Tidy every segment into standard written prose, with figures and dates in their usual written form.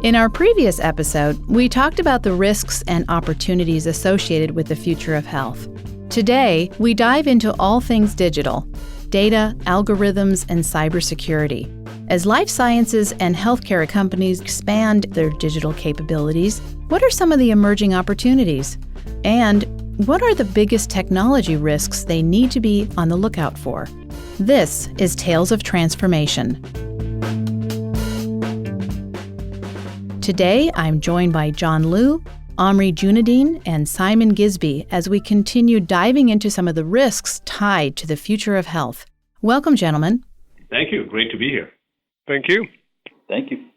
In our previous episode, we talked about the risks and opportunities associated with the future of health. Today, we dive into all things digital, data, algorithms, and cybersecurity. As life sciences and healthcare companies expand their digital capabilities, what are some of the emerging opportunities? And what are the biggest technology risks they need to be on the lookout for? This is Tales of Transformation. Today, I'm joined by John Liu, Omri Junadine, and Simon Gisby as we continue diving into some of the risks tied to the future of health. Welcome, gentlemen. Thank you. Great to be here. Thank you. Thank you.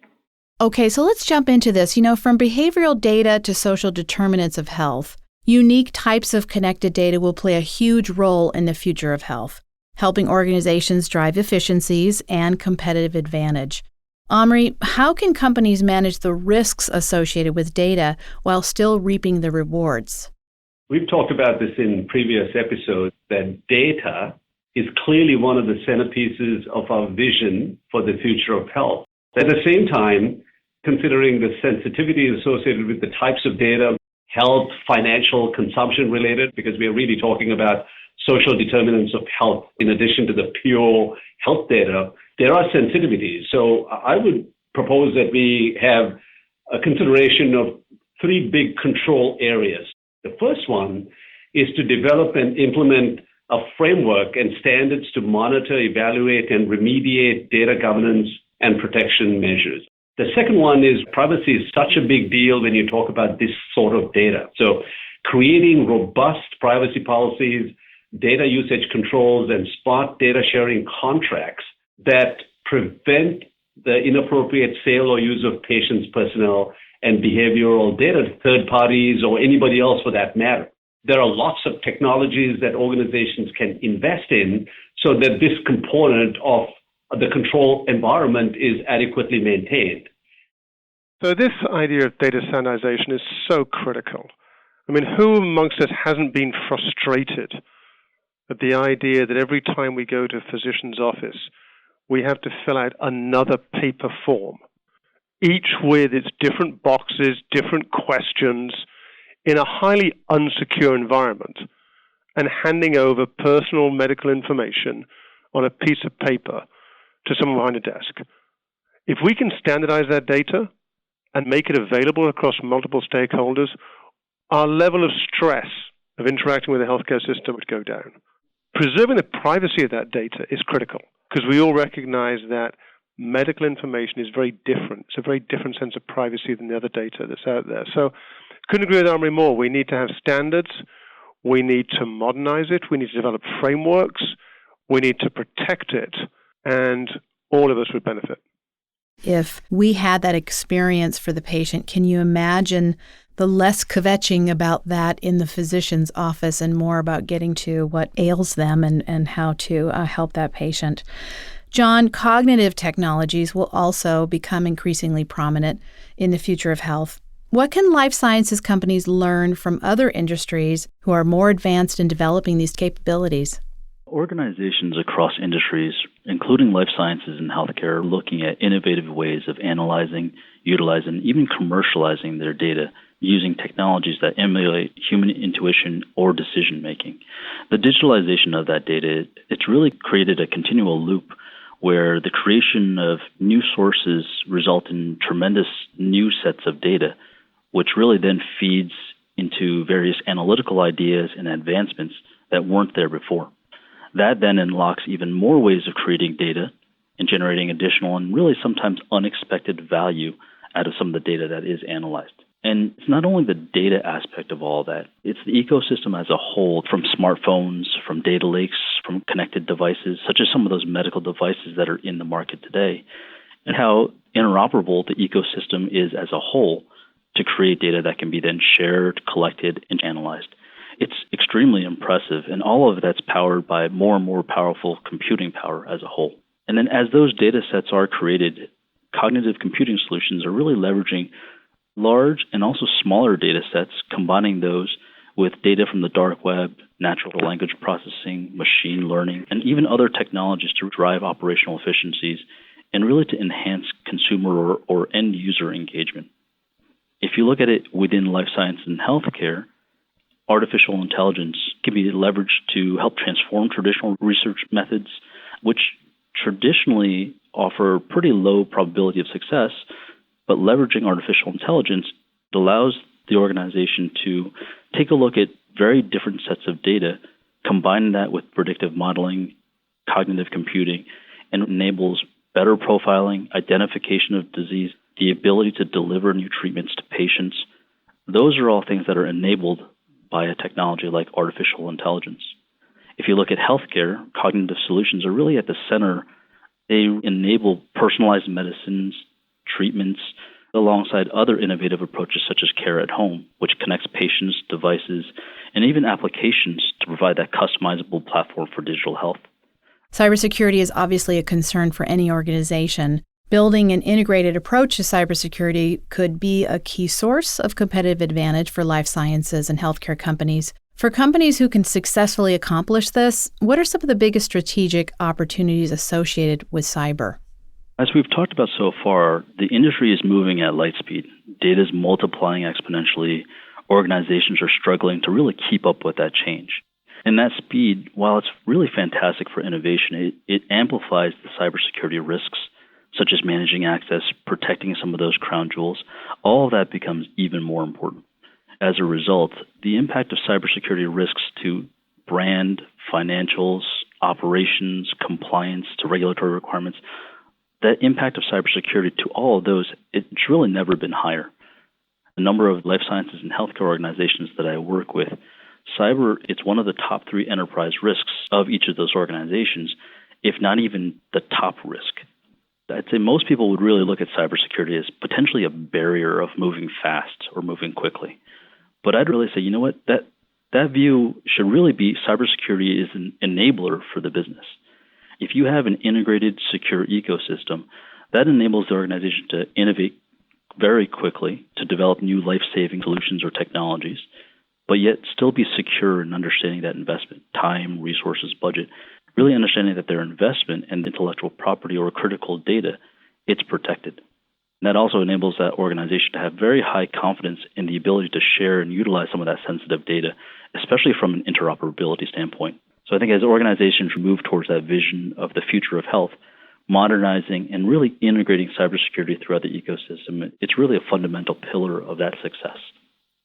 Okay, so let's jump into this. From behavioral data to social determinants of health, unique types of connected data will play a huge role in the future of health, helping organizations drive efficiencies and competitive advantage. Omri, how can companies manage the risks associated with data while still reaping the rewards? We've talked about this in previous episodes, that data is clearly one of the centerpieces of our vision for the future of health. At the same time, considering the sensitivity associated with the types of data, health, financial, consumption related, because we are really talking about social determinants of health in addition to the pure health data, there are sensitivities. So I would propose that we have a consideration of three big control areas. The first one is to develop and implement a framework and standards to monitor, evaluate, and remediate data governance and protection measures. The second one is privacy is such a big deal when you talk about this sort of data. So creating robust privacy policies, data usage controls, and smart data sharing contracts that prevent the inappropriate sale or use of patients' personnel and behavioral data to third parties or anybody else for that matter. There are lots of technologies that organizations can invest in so that this component of the control environment is adequately maintained. So this idea of data standardization is so critical. Who amongst us hasn't been frustrated at the idea that every time we go to a physician's office, we have to fill out another paper form, each with its different boxes, different questions, in a highly unsecure environment, and handing over personal medical information on a piece of paper to someone behind a desk. If we can standardize that data and make it available across multiple stakeholders, our level of stress of interacting with the healthcare system would go down. Preserving the privacy of that data is critical because we all recognize that medical information is very different. It's a very different sense of privacy than the other data that's out there. So couldn't agree with Omri more. We need to have standards. We need to modernize it. We need to develop frameworks. We need to protect it. And all of us would benefit. If we had that experience for the patient, can you imagine the less kvetching about that in the physician's office and more about getting to what ails them and how to help that patient? John, cognitive technologies will also become increasingly prominent in the future of health. What can life sciences companies learn from other industries who are more advanced in developing these capabilities? Organizations across industries, including life sciences and healthcare, are looking at innovative ways of analyzing, utilizing, even commercializing their data using technologies that emulate human intuition or decision-making. The digitalization of that data, it's really created a continual loop where the creation of new sources result in tremendous new sets of data, which really then feeds into various analytical ideas and advancements that weren't there before. That then unlocks even more ways of creating data and generating additional and really sometimes unexpected value out of some of the data that is analyzed. And it's not only the data aspect of all that, it's the ecosystem as a whole, from smartphones, from data lakes, from connected devices, such as some of those medical devices that are in the market today, and how interoperable the ecosystem is as a whole to create data that can be then shared, collected, and analyzed. It's extremely impressive, and all of that's powered by more and more powerful computing power as a whole. And then as those data sets are created, cognitive computing solutions are really leveraging large and also smaller data sets, combining those with data from the dark web, natural language processing, machine learning, and even other technologies to drive operational efficiencies and really to enhance consumer or end user engagement. If you look at it within life science and healthcare, artificial intelligence can be leveraged to help transform traditional research methods, which traditionally offer pretty low probability of success, but leveraging artificial intelligence allows the organization to take a look at very different sets of data, combine that with predictive modeling, cognitive computing, and enables better profiling, identification of disease, the ability to deliver new treatments to patients. Those are all things that are enabled by a technology like artificial intelligence. If you look at healthcare, cognitive solutions are really at the center. They enable personalized medicines, treatments, alongside other innovative approaches such as care at home, which connects patients, devices, and even applications to provide that customizable platform for digital health. Cybersecurity is obviously a concern for any organization. Building an integrated approach to cybersecurity could be a key source of competitive advantage for life sciences and healthcare companies. For companies who can successfully accomplish this, what are some of the biggest strategic opportunities associated with cyber? As we've talked about so far, the industry is moving at light speed. Data is multiplying exponentially. Organizations are struggling to really keep up with that change. And that speed, while it's really fantastic for innovation, it amplifies the cybersecurity risks, such as managing access, protecting some of those crown jewels. All of that becomes even more important. As a result, the impact of cybersecurity risks to brand, financials, operations, compliance to regulatory requirements, that impact of cybersecurity to all of those, it's really never been higher. A number of life sciences and healthcare organizations that I work with, cyber, it's one of the top 3 enterprise risks of each of those organizations, if not even the top risk. I'd say most people would really look at cybersecurity as potentially a barrier of moving fast or moving quickly. But I'd really say, you know what, that view should really be cybersecurity is an enabler for the business. If you have an integrated, secure ecosystem, that enables the organization to innovate very quickly, to develop new life-saving solutions or technologies, but yet still be secure in understanding that investment, time, resources, budget, really understanding that their investment and intellectual property or critical data, it's protected. And that also enables that organization to have very high confidence in the ability to share and utilize some of that sensitive data, especially from an interoperability standpoint. So I think as organizations move towards that vision of the future of health, modernizing and really integrating cybersecurity throughout the ecosystem, it's really a fundamental pillar of that success.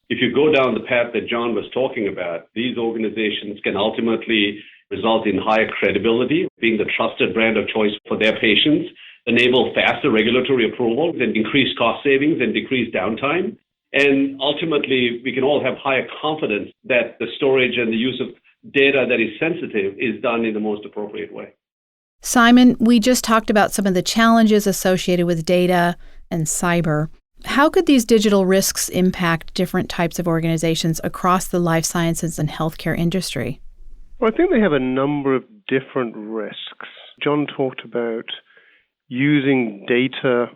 If you go down the path that John was talking about, these organizations can ultimately result in higher credibility, being the trusted brand of choice for their patients, enable faster regulatory approvals and increase cost savings and decrease downtime. And ultimately, we can all have higher confidence that the storage and the use of data that is sensitive is done in the most appropriate way. Simon, we just talked about some of the challenges associated with data and cyber. How could these digital risks impact different types of organizations across the life sciences and healthcare industry? Well, I think they have a number of different risks. John talked about using data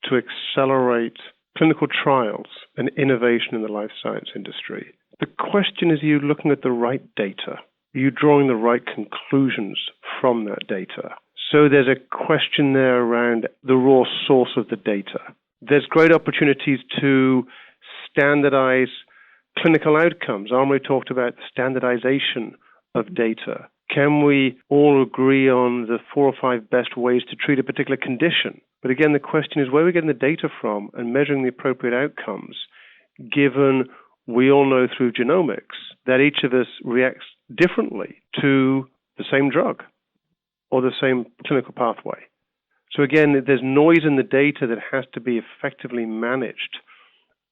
to accelerate clinical trials and innovation in the life science industry. The question is, are you looking at the right data? Are you drawing the right conclusions from that data? So there's a question there around the raw source of the data. There's great opportunities to standardize clinical outcomes. Amri talked about standardization of data. Can we all agree on the 4 or 5 best ways to treat a particular condition? But again, the question is where are we getting the data from and measuring the appropriate outcomes, given we all know through genomics that each of us reacts differently to the same drug or the same clinical pathway. So again, there's noise in the data that has to be effectively managed.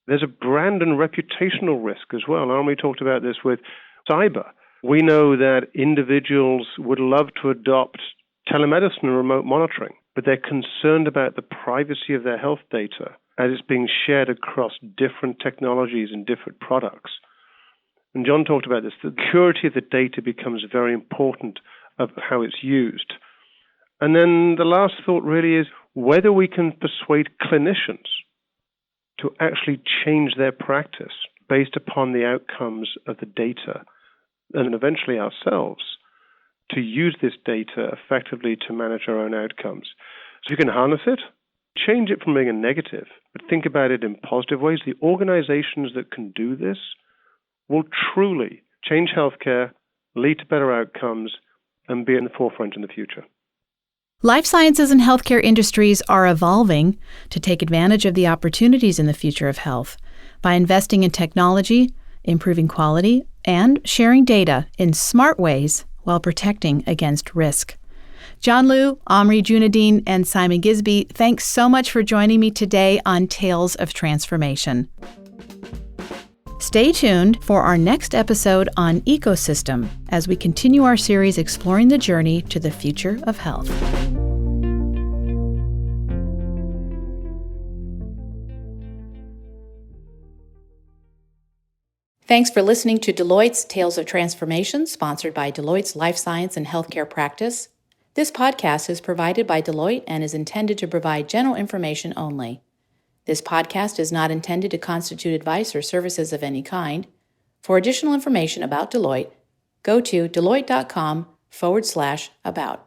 There's a brand and reputational risk as well. Amri talked about this with cyber. We know that individuals would love to adopt telemedicine and remote monitoring, but they're concerned about the privacy of their health data as it's being shared across different technologies and different products. And John talked about this. The security of the data becomes very important of how it's used. And then the last thought really is whether we can persuade clinicians to actually change their practice based upon the outcomes of the data, and eventually ourselves to use this data effectively to manage our own outcomes. So you can harness it, change it from being a negative, but think about it in positive ways. The organizations that can do this will truly change healthcare, lead to better outcomes, and be in the forefront in the future. Life sciences and healthcare industries are evolving to take advantage of the opportunities in the future of health by investing in technology, improving quality, and sharing data in smart ways while protecting against risk. John Liu, Omri Junadine, and Simon Gisby, thanks so much for joining me today on Tales of Transformation. Stay tuned for our next episode on ecosystem as we continue our series exploring the journey to the future of health. Thanks for listening to Deloitte's Tales of Transformation, sponsored by Deloitte's Life Science and Healthcare Practice. This podcast is provided by Deloitte and is intended to provide general information only. This podcast is not intended to constitute advice or services of any kind. For additional information about Deloitte, go to deloitte.com/about.